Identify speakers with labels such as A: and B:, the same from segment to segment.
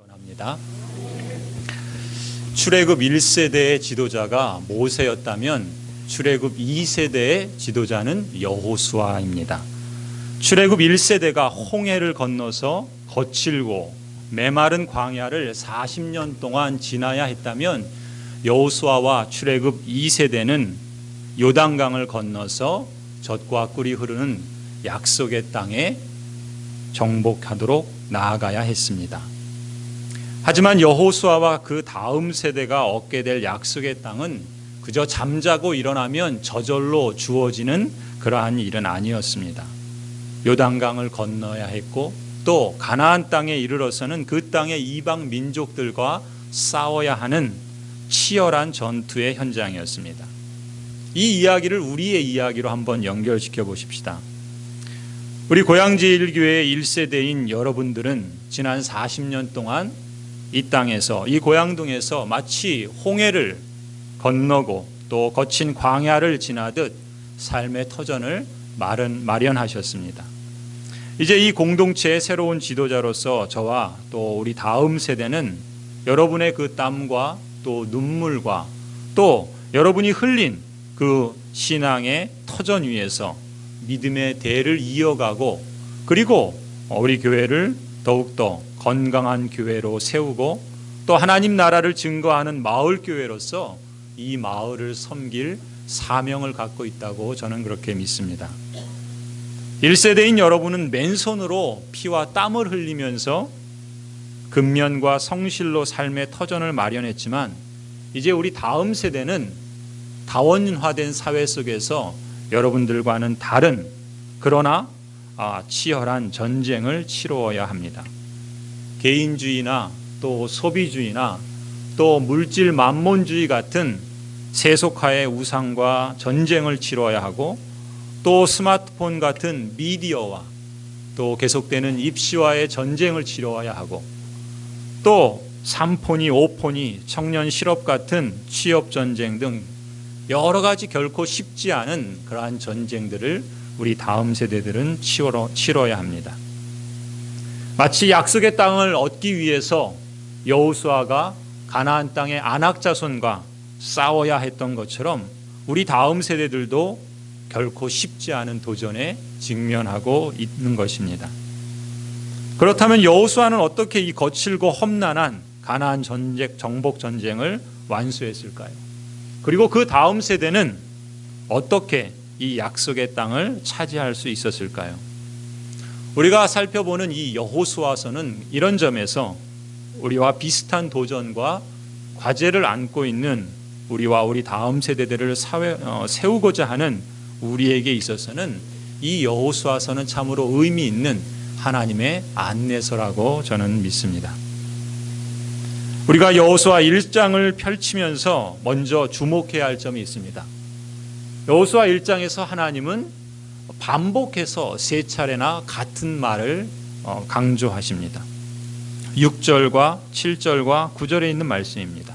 A: 합니다. 출애굽 1세대의 지도자가 모세였다면 출애굽 2세대의 지도자는 여호수아입니다. 출애굽 1세대가 홍해를 건너서 거칠고 메마른 광야를 40년 동안 지나야 했다면 여호수아와 출애굽 2세대는 요단강을 건너서 젖과 꿀이 흐르는 약속의 땅에 정복하도록 나아가야 했습니다. 하지만 여호수아와 그 다음 세대가 얻게 될 약속의 땅은 그저 잠자고 일어나면 저절로 주어지는 그러한 일은 아니었습니다. 요단강을 건너야 했고 또 가나안 땅에 이르러서는 그 땅의 이방 민족들과 싸워야 하는 치열한 전투의 현장이었습니다. 이 이야기를 우리의 이야기로 한번 연결시켜 보십시다. 우리 고양제일교회의 1세대인 여러분들은 지난 40년 동안 이 땅에서, 이 고양동에서 마치 홍해를 건너고 또 거친 광야를 지나듯 삶의 터전을 마련하셨습니다. 이제 이 공동체의 새로운 지도자로서 저와 또 우리 다음 세대는 여러분의 그 땀과 또 눈물과 또 여러분이 흘린 그 신앙의 터전 위에서 믿음의 대를 이어가고 그리고 우리 교회를 더욱더 건강한 교회로 세우고 또 하나님 나라를 증거하는 마을 교회로서 이 마을을 섬길 사명을 갖고 있다고 저는 그렇게 믿습니다. 1세대인 여러분은 맨손으로 피와 땀을 흘리면서 근면과 성실로 삶의 터전을 마련했지만 이제 우리 다음 세대는 다원화된 사회 속에서 여러분들과는 다른 그러나 치열한 전쟁을 치루어야 합니다. 개인주의나 또 소비주의나 또 물질 만몬주의 같은 세속화의 우상과 전쟁을 치루어야 하고 또 스마트폰 같은 미디어와 또 계속되는 입시와의 전쟁을 치루어야 하고 또 3폰이 5폰이 청년 실업 같은 취업 전쟁 등 여러 가지 결코 쉽지 않은 그러한 전쟁들을 우리 다음 세대들은 치러야 합니다. 마치 약속의 땅을 얻기 위해서 여호수아가 가나안 땅의 아낙 자손과 싸워야 했던 것처럼 우리 다음 세대들도 결코 쉽지 않은 도전에 직면하고 있는 것입니다. 그렇다면 여호수아는 어떻게 이 거칠고 험난한 가나안 정복 전쟁을 완수했을까요? 그리고 그 다음 세대는 어떻게 이 약속의 땅을 차지할 수 있었을까요? 우리가 살펴보는 이 여호수아서는 이런 점에서 우리와 비슷한 도전과 과제를 안고 있는 우리와 우리 다음 세대들을 세우고자 하는 우리에게 있어서는 이 여호수아서는 참으로 의미 있는 하나님의 안내서라고 저는 믿습니다. 우리가 여호수아 1장을 펼치면서 먼저 주목해야 할 점이 있습니다. 여호수아 1장에서 하나님은 반복해서 3차례나 같은 말을 강조하십니다. 6절과 7절과 9절에 있는 말씀입니다.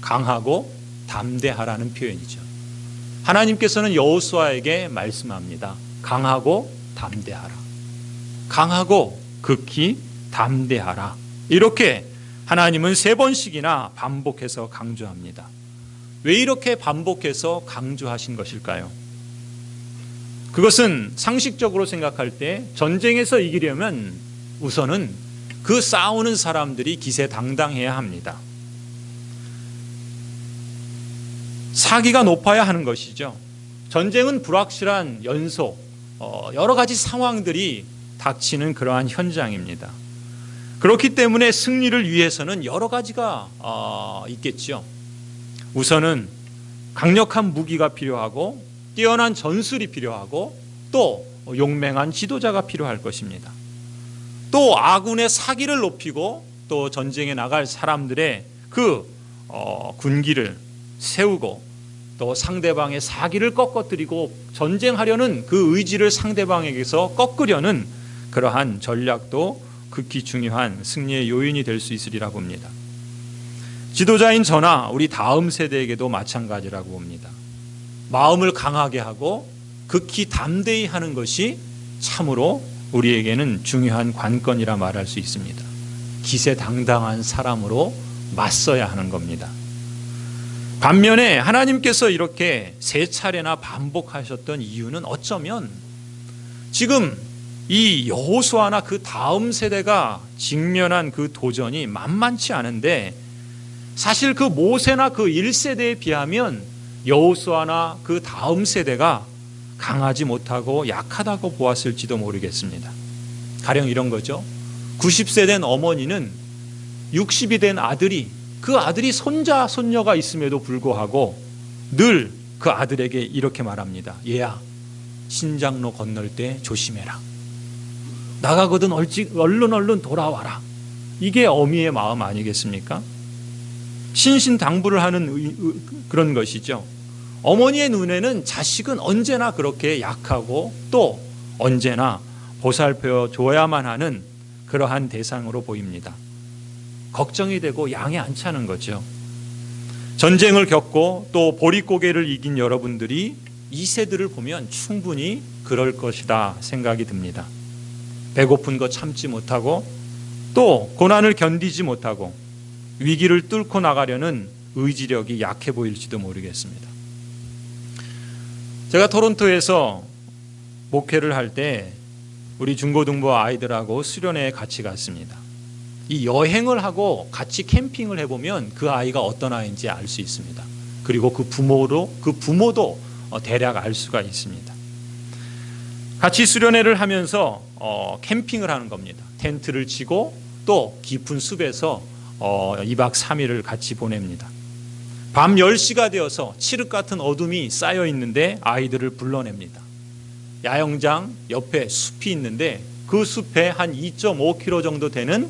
A: 강하고 담대하라는 표현이죠. 하나님께서는 여호수아에게 말씀합니다. 강하고 담대하라. 강하고 극히 담대하라. 이렇게 하나님은 3번씩이나 반복해서 강조합니다. 왜 이렇게 반복해서 강조하신 것일까요? 그것은 상식적으로 생각할 때 전쟁에서 이기려면 우선은 그 싸우는 사람들이 기세당당해야 합니다. 사기가 높아야 하는 것이죠. 전쟁은 불확실한 연속, 여러 가지 상황들이 닥치는 그러한 현장입니다. 그렇기 때문에 승리를 위해서는 여러 가지가 있겠죠. 우선은 강력한 무기가 필요하고 뛰어난 전술이 필요하고 또 용맹한 지도자가 필요할 것입니다. 또 아군의 사기를 높이고 또 전쟁에 나갈 사람들의 그 군기를 세우고 또 상대방의 사기를 꺾어뜨리고 전쟁하려는 그 의지를 상대방에게서 꺾으려는 그러한 전략도 극히 중요한 승리의 요인이 될 수 있으리라 봅니다. 지도자인 저나 우리 다음 세대에게도 마찬가지라고 봅니다. 마음을 강하게 하고 극히 담대히 하는 것이 참으로 우리에게는 중요한 관건이라 말할 수 있습니다. 기세당당한 사람으로 맞서야 하는 겁니다. 반면에 하나님께서 이렇게 세 차례나 반복하셨던 이유는 어쩌면 지금 이 여호수아나 그 다음 세대가 직면한 그 도전이 만만치 않은데, 사실 그 모세나 그 1세대에 비하면 여호수아나 그 다음 세대가 강하지 못하고 약하다고 보았을지도 모르겠습니다. 가령 이런 거죠. 90세 된 어머니는 60이 된 아들이, 그 아들이 손자 손녀가 있음에도 불구하고 늘 그 아들에게 이렇게 말합니다. 얘야, 신장로 건널 때 조심해라. 나가거든 얼른 돌아와라. 이게 어미의 마음 아니겠습니까? 신신당부를 하는 그런 것이죠. 어머니의 눈에는 자식은 언제나 그렇게 약하고 또 언제나 보살펴 줘야만 하는 그러한 대상으로 보입니다. 걱정이 되고 양이 안 차는 거죠. 전쟁을 겪고 또 보릿고개를 이긴 여러분들이 이 세대를 보면 충분히 그럴 것이다 생각이 듭니다. 배고픈 거 참지 못하고 또 고난을 견디지 못하고 위기를 뚫고 나가려는 의지력이 약해 보일지도 모르겠습니다. 제가 토론토에서 목회를 할 때 우리 중고등부 아이들하고 수련회에 같이 갔습니다. 이 여행을 하고 같이 캠핑을 해보면 그 아이가 어떤 아이인지 알 수 있습니다. 그리고 그 부모도 대략 알 수가 있습니다. 같이 수련회를 하면서 캠핑을 하는 겁니다. 텐트를 치고 또 깊은 숲에서 2박 3일을 같이 보냅니다. 밤 10시가 되어서 칠흑 같은 어둠이 쌓여 있는데 아이들을 불러냅니다. 야영장 옆에 숲이 있는데 그 숲에 한 2.5km 정도 되는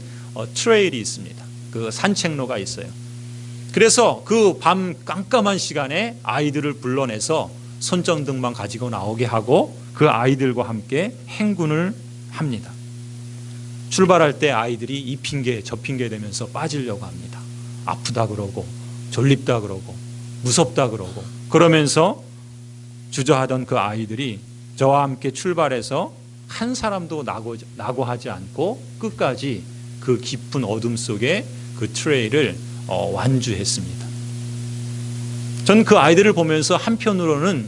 A: 트레일이 있습니다. 그 산책로가 있어요. 그래서 그 밤 깜깜한 시간에 아이들을 불러내서 손전등만 가지고 나오게 하고 그 아이들과 함께 행군을 합니다. 출발할 때 아이들이 이 핑계 저 핑계 대면서 빠지려고 합니다. 아프다 그러고 졸립다 그러고 무섭다 그러고, 그러면서 주저하던 그 아이들이 저와 함께 출발해서 한 사람도 낙오하지 않고 끝까지 그 깊은 어둠 속에 그 트레일을 완주했습니다. 전 그 아이들을 보면서 한편으로는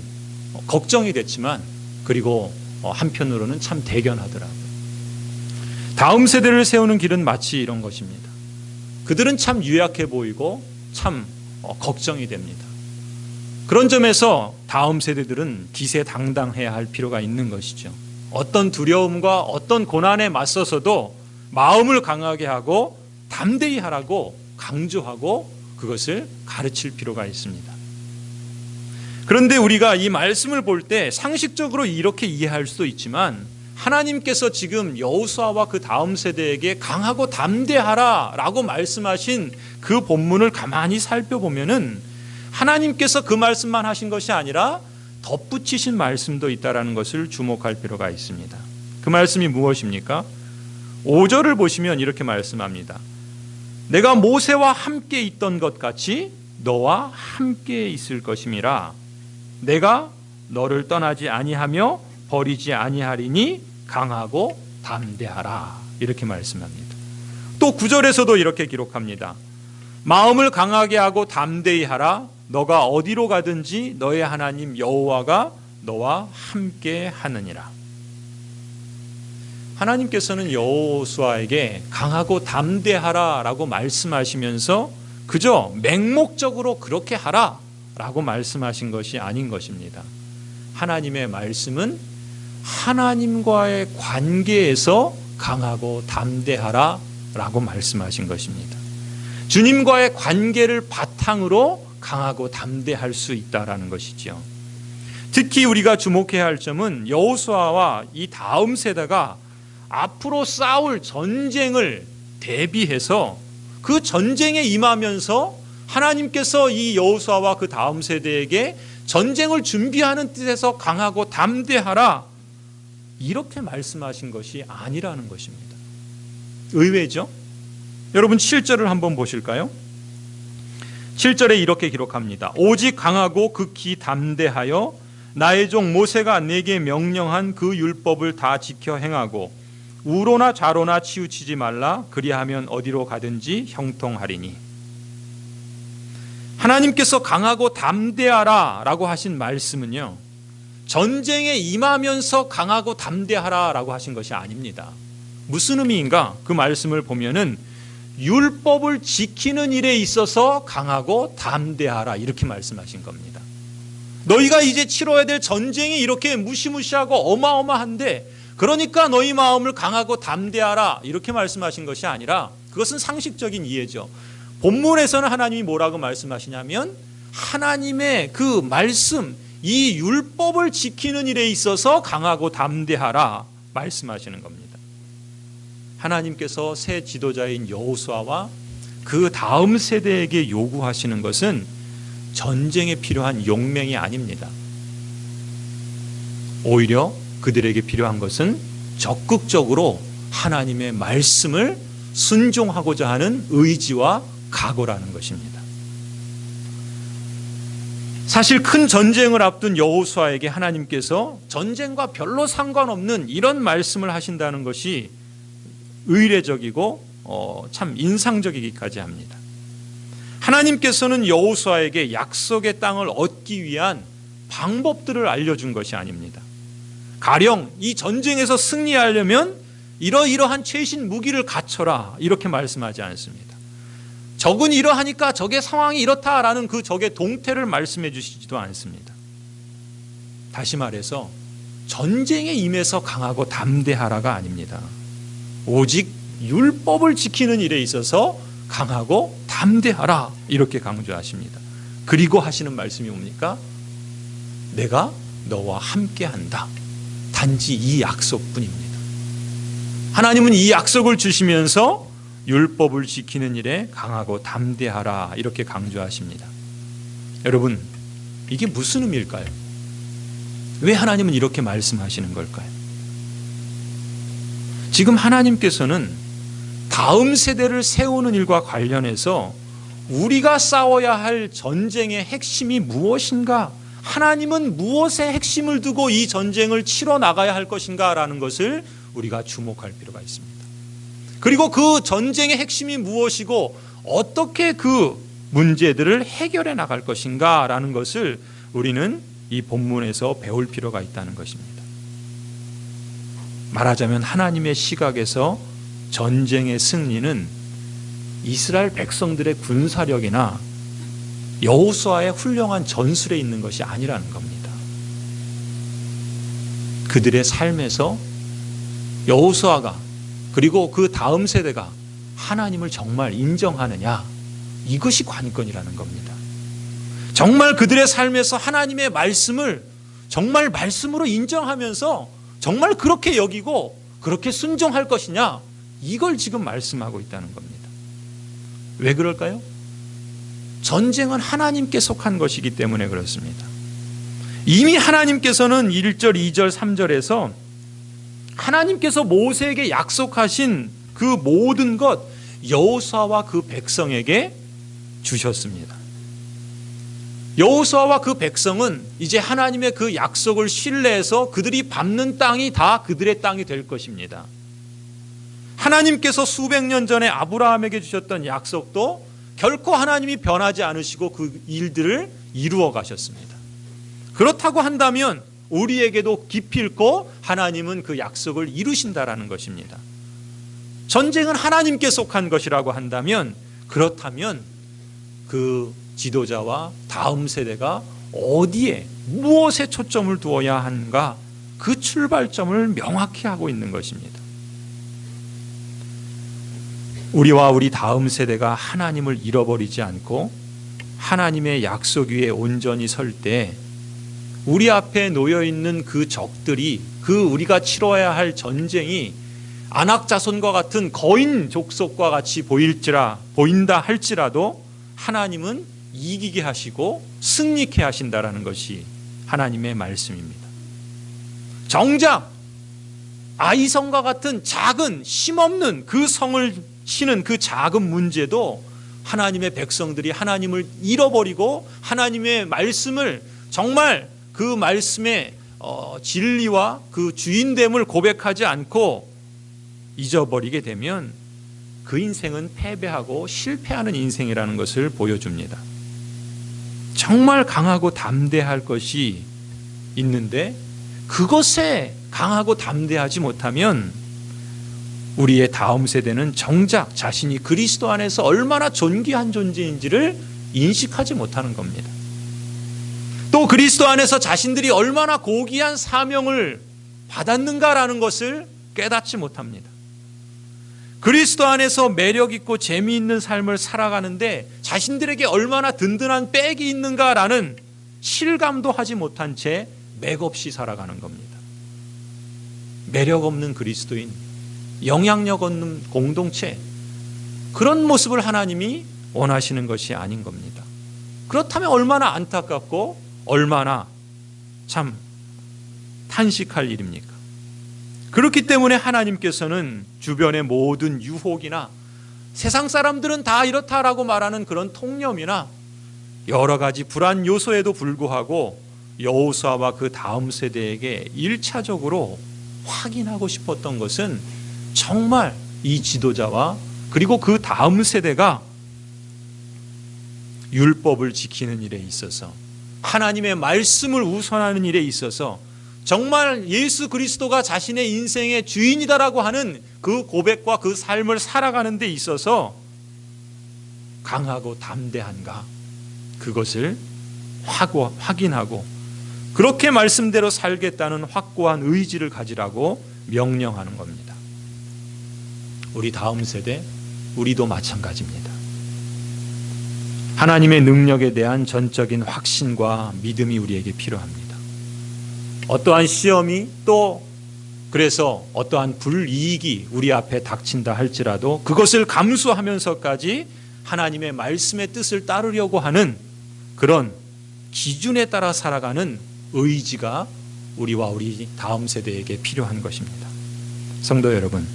A: 걱정이 됐지만 그리고 한편으로는 참 대견하더라고요. 다음 세대를 세우는 길은 마치 이런 것입니다. 그들은 참 유약해 보이고 참 걱정이 됩니다. 그런 점에서 다음 세대들은 기세당당해야 할 필요가 있는 것이죠. 어떤 두려움과 어떤 고난에 맞서서도 마음을 강하게 하고 담대히 하라고 강조하고 그것을 가르칠 필요가 있습니다. 그런데 우리가 이 말씀을 볼 때 상식적으로 이렇게 이해할 수도 있지만, 하나님께서 지금 여호수아와 그 다음 세대에게 강하고 담대하라 라고 말씀하신 그 본문을 가만히 살펴보면은 하나님께서 그 말씀만 하신 것이 아니라 덧붙이신 말씀도 있다는 것을 주목할 필요가 있습니다. 그 말씀이 무엇입니까? 5절을 보시면 이렇게 말씀합니다. 내가 모세와 함께 있던 것 같이 너와 함께 있을 것임이라. 내가 너를 떠나지 아니하며 버리지 아니하리니 강하고 담대하라. 이렇게 말씀합니다. 또 9절에서도 이렇게 기록합니다. 마음을 강하게 하고 담대히 하라. 너가 어디로 가든지 너의 하나님 여호와가 너와 함께 하느니라. 하나님께서는 여호수아에게 강하고 담대하라 라고 말씀하시면서 그저 맹목적으로 그렇게 하라 라고 말씀하신 것이 아닌 것입니다. 하나님의 말씀은 하나님과의 관계에서 강하고 담대하라 라고 말씀하신 것입니다. 주님과의 관계를 바탕으로 강하고 담대할 수 있다라는 것이죠. 특히 우리가 주목해야 할 점은 여호수아와 이 다음 세대가 앞으로 싸울 전쟁을 대비해서 그 전쟁에 임하면서 하나님께서 이 여호수아와 그 다음 세대에게 전쟁을 준비하는 뜻에서 강하고 담대하라 이렇게 말씀하신 것이 아니라는 것입니다. 의외죠? 여러분 7절을 한번 보실까요? 7절에 이렇게 기록합니다. 오직 강하고 극히 담대하여 나의 종 모세가 내게 명령한 그 율법을 다 지켜 행하고 우로나 좌로나 치우치지 말라. 그리하면 어디로 가든지 형통하리니. 하나님께서 강하고 담대하라 라고 하신 말씀은요, 전쟁에 임하면서 강하고 담대하라 라고 하신 것이 아닙니다. 무슨 의미인가? 그 말씀을 보면은 율법을 지키는 일에 있어서 강하고 담대하라 이렇게 말씀하신 겁니다. 너희가 이제 치러야 될 전쟁이 이렇게 무시무시하고 어마어마한데, 그러니까 너희 마음을 강하고 담대하라 이렇게 말씀하신 것이 아니라, 그것은 상식적인 이해죠. 본문에서는 하나님이 뭐라고 말씀하시냐면, 하나님의 그 말씀, 이 율법을 지키는 일에 있어서 강하고 담대하라 말씀하시는 겁니다. 하나님께서 새 지도자인 여호수아와 그 다음 세대에게 요구하시는 것은 전쟁에 필요한 용맹이 아닙니다. 오히려 그들에게 필요한 것은 적극적으로 하나님의 말씀을 순종하고자 하는 의지와 각오라는 것입니다. 사실 큰 전쟁을 앞둔 여호수아에게 하나님께서 전쟁과 별로 상관없는 이런 말씀을 하신다는 것이 의례적이고 참 인상적이기까지 합니다. 하나님께서는 여호수아에게 약속의 땅을 얻기 위한 방법들을 알려준 것이 아닙니다. 가령 이 전쟁에서 승리하려면 이러이러한 최신 무기를 갖춰라 이렇게 말씀하지 않습니다. 적은 이러하니까 적의 상황이 이렇다라는 그 적의 동태를 말씀해 주시지도 않습니다. 다시 말해서 전쟁에 임해서 강하고 담대하라가 아닙니다. 오직 율법을 지키는 일에 있어서 강하고 담대하라 이렇게 강조하십니다. 그리고 하시는 말씀이 뭡니까? 내가 너와 함께한다. 단지 이 약속뿐입니다. 하나님은 이 약속을 주시면서 율법을 지키는 일에 강하고 담대하라 이렇게 강조하십니다. 여러분, 이게 무슨 의미일까요? 왜 하나님은 이렇게 말씀하시는 걸까요? 지금 하나님께서는 다음 세대를 세우는 일과 관련해서 우리가 싸워야 할 전쟁의 핵심이 무엇인가, 하나님은 무엇에 핵심을 두고 이 전쟁을 치러 나가야 할 것인가 라는 것을 우리가 주목할 필요가 있습니다. 그리고 그 전쟁의 핵심이 무엇이고 어떻게 그 문제들을 해결해 나갈 것인가 라는 것을 우리는 이 본문에서 배울 필요가 있다는 것입니다. 말하자면 하나님의 시각에서 전쟁의 승리는 이스라엘 백성들의 군사력이나 여호수아의 훌륭한 전술에 있는 것이 아니라는 겁니다. 그들의 삶에서 여호수아가 그리고 그 다음 세대가 하나님을 정말 인정하느냐, 이것이 관건이라는 겁니다. 정말 그들의 삶에서 하나님의 말씀을 정말 말씀으로 인정하면서 정말 그렇게 여기고 그렇게 순종할 것이냐, 이걸 지금 말씀하고 있다는 겁니다. 왜 그럴까요? 전쟁은 하나님께 속한 것이기 때문에 그렇습니다. 이미 하나님께서는 1절, 2절, 3절에서 하나님께서 모세에게 약속하신 그 모든 것 여호수아와 그 백성에게 주셨습니다. 여호수아와 그 백성은 이제 하나님의 그 약속을 신뢰해서 그들이 밟는 땅이 다 그들의 땅이 될 것입니다. 하나님께서 수백 년 전에 아브라함에게 주셨던 약속도 결코 하나님이 변하지 않으시고 그 일들을 이루어 가셨습니다. 그렇다고 한다면 우리에게도 기필코 하나님은 그 약속을 이루신다라는 것입니다. 전쟁은 하나님께 속한 것이라고 한다면, 그렇다면 그 지도자와 다음 세대가 어디에 무엇에 초점을 두어야 하는가, 그 출발점을 명확히 하고 있는 것입니다. 우리와 우리 다음 세대가 하나님을 잃어버리지 않고 하나님의 약속 위에 온전히 설 때 우리 앞에 놓여있는 그 적들이, 그 우리가 치러야 할 전쟁이 아낙 자손과 같은 거인 족속과 같이 보인다 할지라도 하나님은 이기게 하시고 승리케 하신다라는 것이 하나님의 말씀입니다. 정작 아이성과 같은 작은 힘없는 그 성을 치는 그 작은 문제도 하나님의 백성들이 하나님을 잃어버리고 하나님의 말씀을 정말 그 말씀의 진리와 그 주인됨을 고백하지 않고 잊어버리게 되면 그 인생은 패배하고 실패하는 인생이라는 것을 보여줍니다. 정말 강하고 담대할 것이 있는데 그것에 강하고 담대하지 못하면 우리의 다음 세대는 정작 자신이 그리스도 안에서 얼마나 존귀한 존재인지를 인식하지 못하는 겁니다. 또 그리스도 안에서 자신들이 얼마나 고귀한 사명을 받았는가라는 것을 깨닫지 못합니다. 그리스도 안에서 매력 있고 재미있는 삶을 살아가는데 자신들에게 얼마나 든든한 백이 있는가라는 실감도 하지 못한 채 맥없이 살아가는 겁니다. 매력 없는 그리스도인, 영향력 없는 공동체, 그런 모습을 하나님이 원하시는 것이 아닌 겁니다. 그렇다면 얼마나 안타깝고 얼마나 참 탄식할 일입니까? 그렇기 때문에 하나님께서는 주변의 모든 유혹이나 세상 사람들은 다 이렇다라고 말하는 그런 통념이나 여러 가지 불안 요소에도 불구하고 여호수아와 그 다음 세대에게 1차적으로 확인하고 싶었던 것은 정말 이 지도자와 그리고 그 다음 세대가 율법을 지키는 일에 있어서, 하나님의 말씀을 우선하는 일에 있어서 정말 예수 그리스도가 자신의 인생의 주인이다라고 하는 그 고백과 그 삶을 살아가는 데 있어서 강하고 담대한가, 그것을 확인하고 그렇게 말씀대로 살겠다는 확고한 의지를 가지라고 명령하는 겁니다. 우리 다음 세대, 우리도 마찬가지입니다. 하나님의 능력에 대한 전적인 확신과 믿음이 우리에게 필요합니다. 어떠한 시험이 또 그래서 어떠한 불이익이 우리 앞에 닥친다 할지라도 그것을 감수하면서까지 하나님의 말씀의 뜻을 따르려고 하는 그런 기준에 따라 살아가는 의지가 우리와 우리 다음 세대에게 필요한 것입니다. 성도 여러분,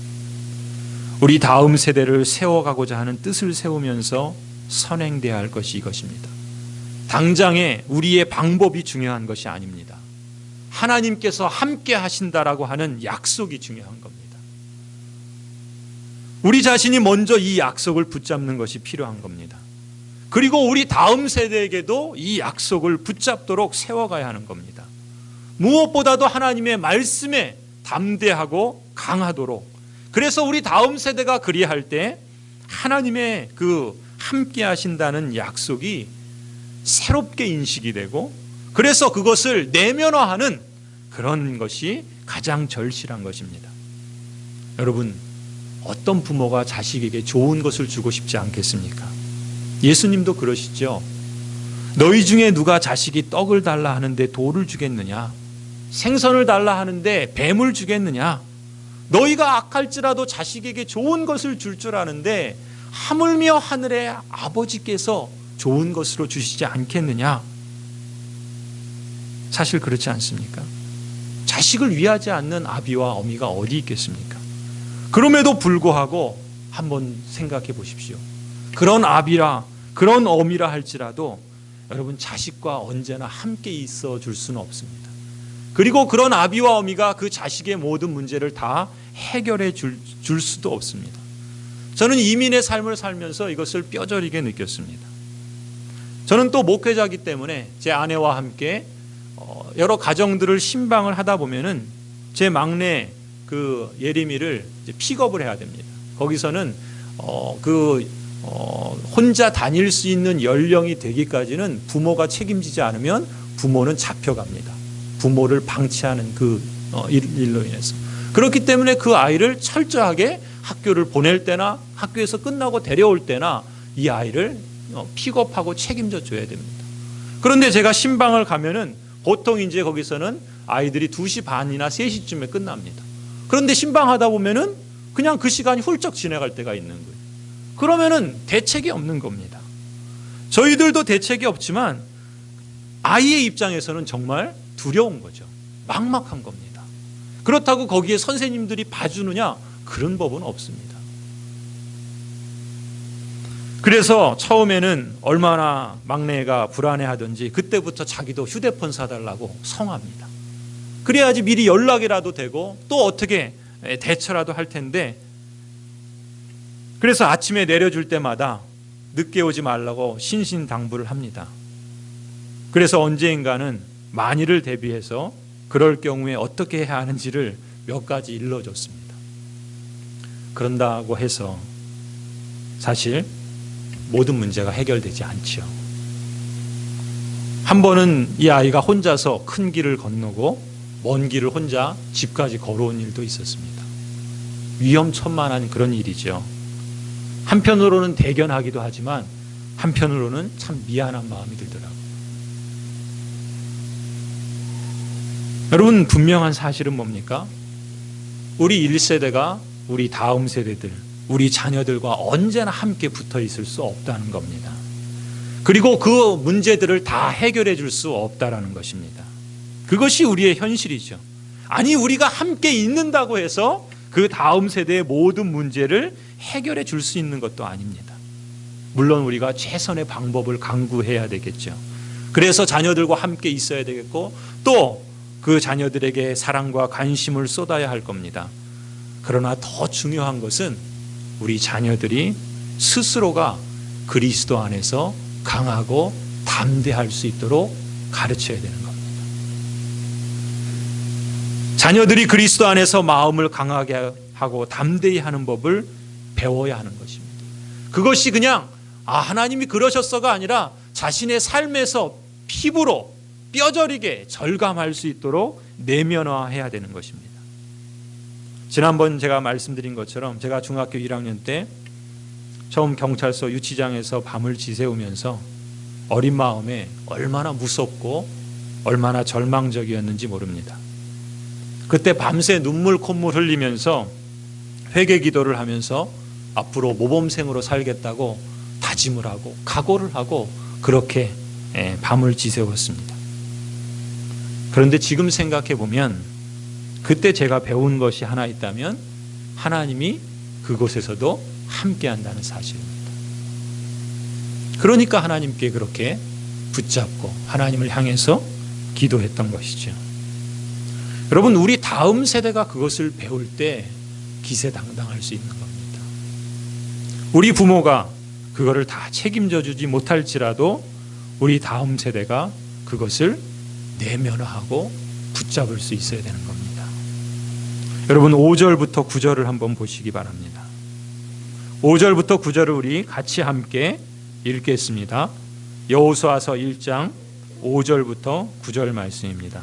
A: 우리 다음 세대를 세워가고자 하는 뜻을 세우면서 선행돼야 할 것이 이것입니다. 당장에 우리의 방법이 중요한 것이 아닙니다. 하나님께서 함께 하신다라고 하는 약속이 중요한 겁니다. 우리 자신이 먼저 이 약속을 붙잡는 것이 필요한 겁니다. 그리고 우리 다음 세대에게도 이 약속을 붙잡도록 세워가야 하는 겁니다. 무엇보다도 하나님의 말씀에 담대하고 강하도록, 그래서 우리 다음 세대가 그리할 때 하나님의 그 함께 하신다는 약속이 새롭게 인식이 되고, 그래서 그것을 내면화하는 그런 것이 가장 절실한 것입니다. 여러분, 어떤 부모가 자식에게 좋은 것을 주고 싶지 않겠습니까? 예수님도 그러시죠. 너희 중에 누가 자식이 떡을 달라 하는데 돌을 주겠느냐? 생선을 달라 하는데 뱀을 주겠느냐? 너희가 악할지라도 자식에게 좋은 것을 줄 줄 아는데 하물며 하늘의 아버지께서 좋은 것으로 주시지 않겠느냐? 사실 그렇지 않습니까? 자식을 위하지 않는 아비와 어미가 어디 있겠습니까? 그럼에도 불구하고 한번 생각해 보십시오. 그런 아비라 그런 어미라 할지라도 여러분, 자식과 언제나 함께 있어 줄 수는 없습니다. 그리고 그런 아비와 어미가 그 자식의 모든 문제를 다 해결해 줄 수도 없습니다. 저는 이민의 삶을 살면서 이것을 뼈저리게 느꼈습니다. 저는 또 목회자이기 때문에 제 아내와 함께 여러 가정들을 신방을 하다 보면은 제 막내 그 예림이를 이제 픽업을 해야 됩니다. 거기서는 혼자 다닐 수 있는 연령이 되기까지는 부모가 책임지지 않으면 부모는 잡혀갑니다. 부모를 방치하는 그 일로 인해서. 그렇기 때문에 그 아이를 철저하게 학교를 보낼 때나 학교에서 끝나고 데려올 때나 이 아이를 픽업하고 책임져 줘야 됩니다. 그런데 제가 신방을 가면은 보통 이제 거기서는 아이들이 2시 반이나 3시쯤에 끝납니다. 그런데 신방하다 보면은 그냥 그 시간이 훌쩍 지나갈 때가 있는 거예요. 그러면은 대책이 없는 겁니다. 저희들도 대책이 없지만 아이의 입장에서는 정말 두려운 거죠. 막막한 겁니다. 그렇다고 거기에 선생님들이 봐주느냐? 그런 법은 없습니다. 그래서 처음에는 얼마나 막내가 불안해하든지 그때부터 자기도 휴대폰 사달라고 성합니다. 그래야지 미리 연락이라도 되고 또 어떻게 대처라도 할 텐데 그래서 아침에 내려줄 때마다 늦게 오지 말라고 신신당부를 합니다. 그래서 언젠가는 만일을 대비해서 그럴 경우에 어떻게 해야 하는지를 몇 가지 일러줬습니다. 그런다고 해서 사실 모든 문제가 해결되지 않죠. 한 번은 이 아이가 혼자서 큰 길을 건너고 먼 길을 혼자 집까지 걸어온 일도 있었습니다. 위험천만한 그런 일이죠. 한편으로는 대견하기도 하지만 한편으로는 참 미안한 마음이 들더라고요. 여러분, 분명한 사실은 뭡니까? 우리 1세대가 우리 다음 세대들, 우리 자녀들과 언제나 함께 붙어 있을 수 없다는 겁니다. 그리고 그 문제들을 다 해결해 줄 수 없다라는 것입니다. 그것이 우리의 현실이죠. 아니, 우리가 함께 있는다고 해서 그 다음 세대의 모든 문제를 해결해 줄 수 있는 것도 아닙니다. 물론 우리가 최선의 방법을 강구해야 되겠죠. 그래서 자녀들과 함께 있어야 되겠고 또 그 자녀들에게 사랑과 관심을 쏟아야 할 겁니다. 그러나 더 중요한 것은 우리 자녀들이 스스로가 그리스도 안에서 강하고 담대할 수 있도록 가르쳐야 되는 겁니다. 자녀들이 그리스도 안에서 마음을 강하게 하고 담대히 하는 법을 배워야 하는 것입니다. 그것이 그냥 하나님이 그러셨어가 아니라 자신의 삶에서 피부로 뼈저리게 절감할 수 있도록 내면화해야 되는 것입니다. 지난번 제가 말씀드린 것처럼 제가 중학교 1학년 때 처음 경찰서 유치장에서 밤을 지새우면서 어린 마음에 얼마나 무섭고 얼마나 절망적이었는지 모릅니다. 그때 밤새 눈물 콧물 흘리면서 회개 기도를 하면서 앞으로 모범생으로 살겠다고 다짐을 하고 각오를 하고 그렇게 밤을 지새웠습니다. 그런데 지금 생각해 보면 그때 제가 배운 것이 하나 있다면 하나님이 그곳에서도 함께 한다는 사실입니다. 그러니까 하나님께 그렇게 붙잡고 하나님을 향해서 기도했던 것이죠. 여러분, 우리 다음 세대가 그것을 배울 때 기세당당할 수 있는 겁니다. 우리 부모가 그거를 다 책임져 주지 못할지라도 우리 다음 세대가 그것을 내면화하고 붙잡을 수 있어야 되는 겁니다. 여러분, 5절부터 9절을 한번 보시기 바랍니다. 5절부터 9절을 우리 같이 함께 읽겠습니다. 여호수아서 1장 5절부터 9절 말씀입니다.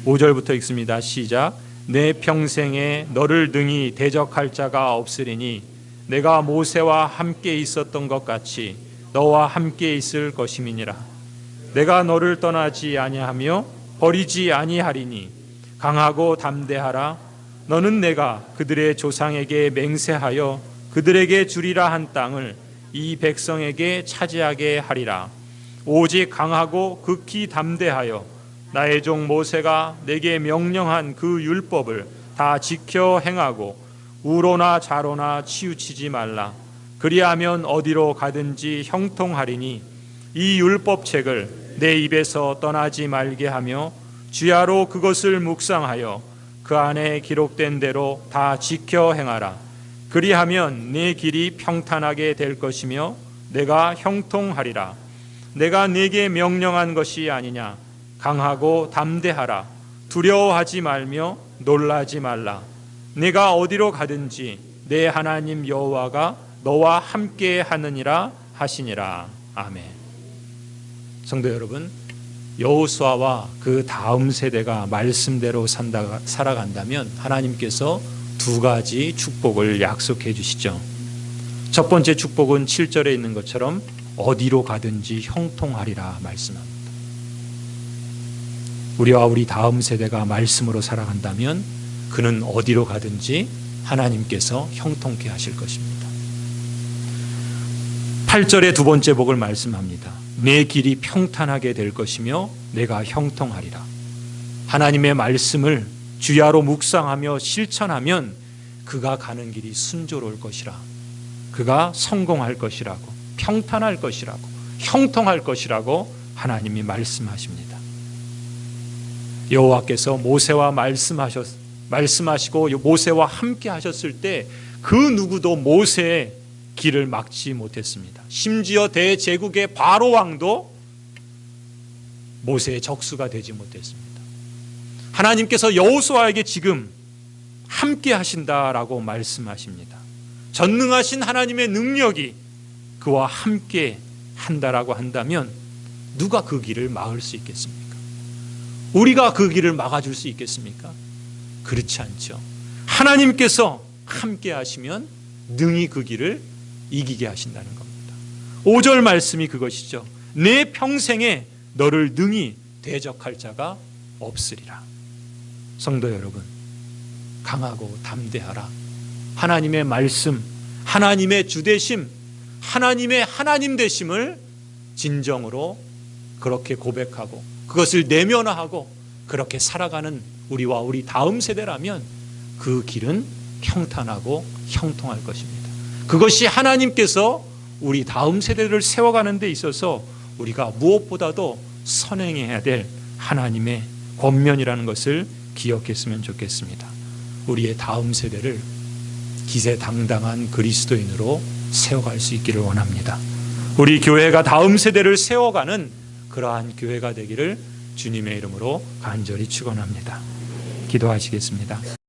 A: 5절부터 읽습니다. 시작. 내 평생에 너를 능히 대적할 자가 없으리니 내가 모세와 함께 있었던 것 같이 너와 함께 있을 것임이니라. 내가 너를 떠나지 아니하며 버리지 아니하리니 강하고 담대하라. 너는 내가 그들의 조상에게 맹세하여 그들에게 주리라 한 땅을 이 백성에게 차지하게 하리라. 오직 강하고 극히 담대하여 나의 종 모세가 내게 명령한 그 율법을 다 지켜 행하고 우로나 좌로나 치우치지 말라. 그리하면 어디로 가든지 형통하리니 이 율법책을 내 입에서 떠나지 말게 하며 주야로 그것을 묵상하여 그 안에 기록된 대로 다 지켜 행하라. 그리하면 내 길이 평탄하게 될 것이며 내가 형통하리라. 내가 네게 명령한 것이 아니냐. 강하고 담대하라. 두려워하지 말며 놀라지 말라. 네가 어디로 가든지 내 하나님 여호와가 너와 함께 하느니라 하시니라. 아멘. 성도 여러분, 여호수아와 그 다음 세대가 말씀대로 살아간다면 하나님께서 두 가지 축복을 약속해 주시죠. 첫 번째 축복은 7절에 있는 것처럼 어디로 가든지 형통하리라 말씀합니다. 우리와 우리 다음 세대가 말씀으로 살아간다면 그는 어디로 가든지 하나님께서 형통케 하실 것입니다. 8절의 두 번째 복을 말씀합니다. 내 길이 평탄하게 될 것이며 내가 형통하리라. 하나님의 말씀을 주야로 묵상하며 실천하면 그가 가는 길이 순조로울 것이라. 그가 성공할 것이라고, 평탄할 것이라고, 형통할 것이라고 하나님이 말씀하십니다. 여호와께서 모세와 말씀하셨 말씀하시고 모세와 함께 하셨을 때 그 누구도 모세의 길을 막지 못했습니다. 심지어 대제국의 바로 왕도 모세의 적수가 되지 못했습니다. 하나님께서 여호수아에게 지금 함께 하신다라고 말씀하십니다. 전능하신 하나님의 능력이 그와 함께 한다라고 한다면 누가 그 길을 막을 수 있겠습니까? 우리가 그 길을 막아줄 수 있겠습니까? 그렇지 않죠. 하나님께서 함께 하시면 능히 그 길을 이기게 하신다는 겁니다. 5절 말씀이 그것이죠. 내 평생에 너를 능히 대적할 자가 없으리라. 성도 여러분, 강하고 담대하라. 하나님의 말씀, 하나님의 주되심, 하나님의 하나님 되심을 진정으로 그렇게 고백하고 그것을 내면화하고 그렇게 살아가는 우리와 우리 다음 세대라면 그 길은 평탄하고 형통할 것입니다. 그것이 하나님께서 우리 다음 세대를 세워가는 데 있어서 우리가 무엇보다도 선행해야 될 하나님의 권면이라는 것을 기억했으면 좋겠습니다. 우리의 다음 세대를 기세당당한 그리스도인으로 세워갈 수 있기를 원합니다. 우리 교회가 다음 세대를 세워가는 그러한 교회가 되기를 주님의 이름으로 간절히 축원합니다. 기도하시겠습니다.